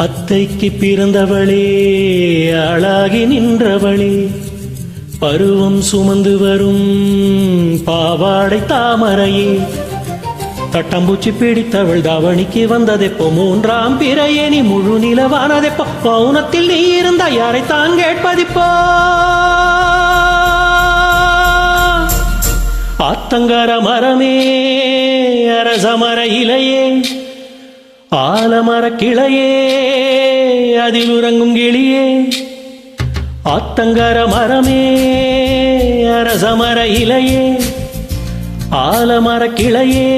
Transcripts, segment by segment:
அத்தைக்கு பிறந்தவளே அழகி நின்றவளே, பருவம் சுமந்து வரும் பாவாடை தாமரையே, தட்டம்பூச்சி பிடித்தவள் தாவணிக்கு வந்ததெப்போ, மூன்றாம் பிறையே நீ முழு நிலவானதெப்போ, மௌனத்தில் நீ இருந்த யாரைத்தான் கேட்பதிப்போ. ஆத்தங்கர மரமே அரசமர இலையே, ஆலமர கிளையே அதில் உறங்கும் கிளியே, ஆத்தங்கர மரமே அரசமர இலையே, ஆலமர கிளையே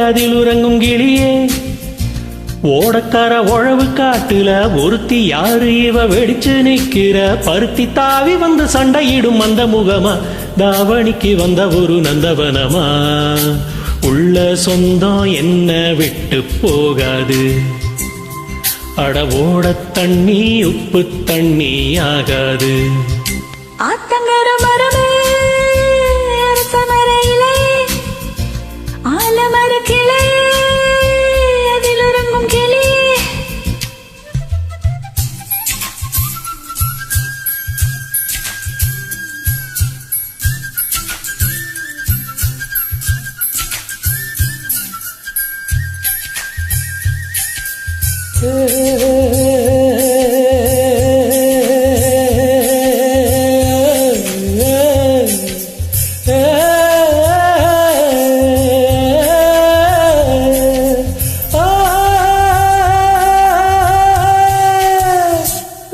அதில் உறங்கும் கிளியே, ஓடக்கார உழவு காட்டுல ஒருத்தி யாரு இவ வெடிச்சு நிக்கிற, பருத்தி தாவி வந்து சண்டையிடும் அந்த முகமா, தாவணிக்கு வந்த ஒரு நந்தவனமா, உள்ள சொந்தம் என்ன விட்டு போகாது, அடவோட தண்ணி உப்பு தண்ணி ஆகாது. ஆத்தங்கர மரமே அரசமர இலையே, ஆலமர கிளையே அதில் உறங்கும் கிளியே,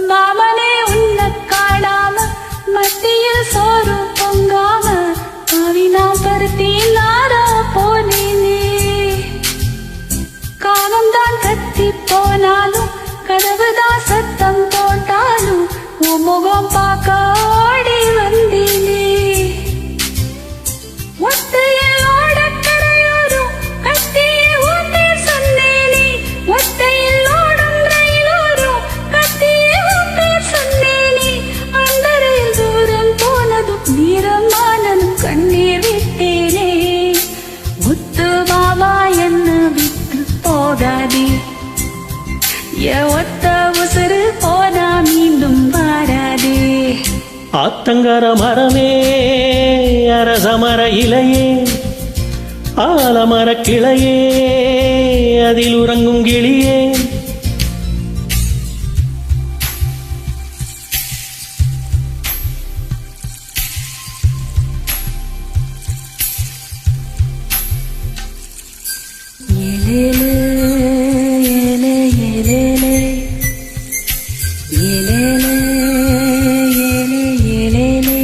மாமனே உன்னை காணாம மத்தியில் சோறு பொங்காம, காவினா பருத்தி நாரா போனேனே, காமம்தான் கத்தி போனாலும் கதவுதான் சத்தம் போட்டாலும் உன் முகம் பார்க்க ஓடி வந்தேனே. ஒத்தையில் ஓடக்கரையோரும் கத்தியை ஊத்தி சொன்னேனே, ஒத்தையில் ஓடும் ரயிலோரும் கத்தியை ஊத்தி சொன்னேனே, அந்த ரயில் தூரம் போனதும் நீரமானதும் கண்ணீர் விட்டேனே. முத்து மாமா என்ன விட்டு போகாதே, ஒத்த உசுறு போனா மீண்டும் வாராதே. ஆத்தங்கர மரமே அரசமர இலையே, ஆலமர கிளையே அதில் உறங்கும் கிளியே, ஏலேலே ஏலே ஏலேலே ஏலேலே ஏலே ஏலேலே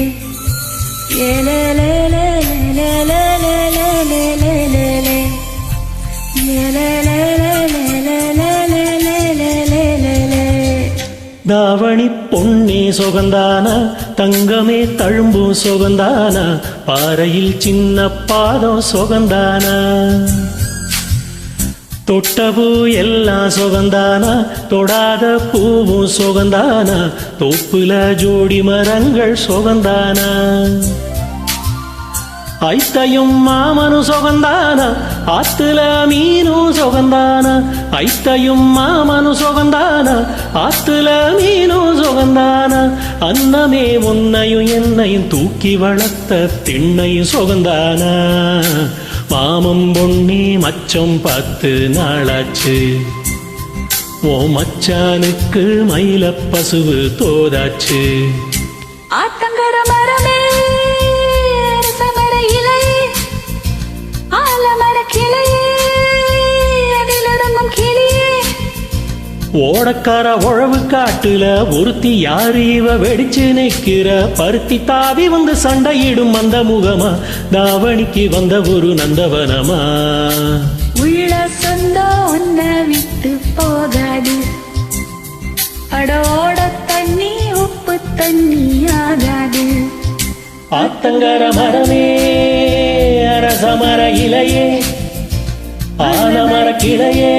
ஏலேலேலேலேலேலேலேலேலே ஏலேலேலேலேலேலேலேலேலே. தாவணி பொன்னே சொகந்தானா, தங்கமே தழும்பும் சொகந்தானா, பாறையில் சின்ன பாதம் சொகந்தானா, தொட்டபூ எல்லாம் சொகந்தானா, தொடாத பூவும் சொகந்தானா, தோப்புல ஜோடி மரங்கள் சொகந்தானா, ஐத்தையும் மாமனும் சொகந்தானா, ஆத்துல மீனும் சொகந்தானா, ஐத்தையும் மாமனும் சொகந்தானா, ஆத்துல மீனும் சொகந்தானா, அன்னமே உன்னையும் என்னையும் தூக்கி வளர்த்த திண்ணையும் சொகந்தானா, மாமம் பொன்னி மச்சம் 10 நாளாச்சு, ஓ மச்சானுக்கு மயில பசுவு தோதாச்சு. ஆத்தங்கர மரமே அரசமர இலையே, ஆலமர கிளையே அதில் உறங்கும் கிளியே, ஓடக்கார உழவு காட்டுல ஒருத்தி யாரு இவ வெடிச்சு நிக்கிற, பருத்தி தாவி வந்து சண்டையிடும் அந்த முகமா, தாவணிக்கு வந்த ஒரு நந்தவனமா, உள்ள சொந்தம் உன்னை விட்டு போகாது, அடோட தண்ணி உப்பு தண்ணி ஆகாது. ஆத்தங்கர மரமே அரசமர இலையே, ஆலமர கிளையே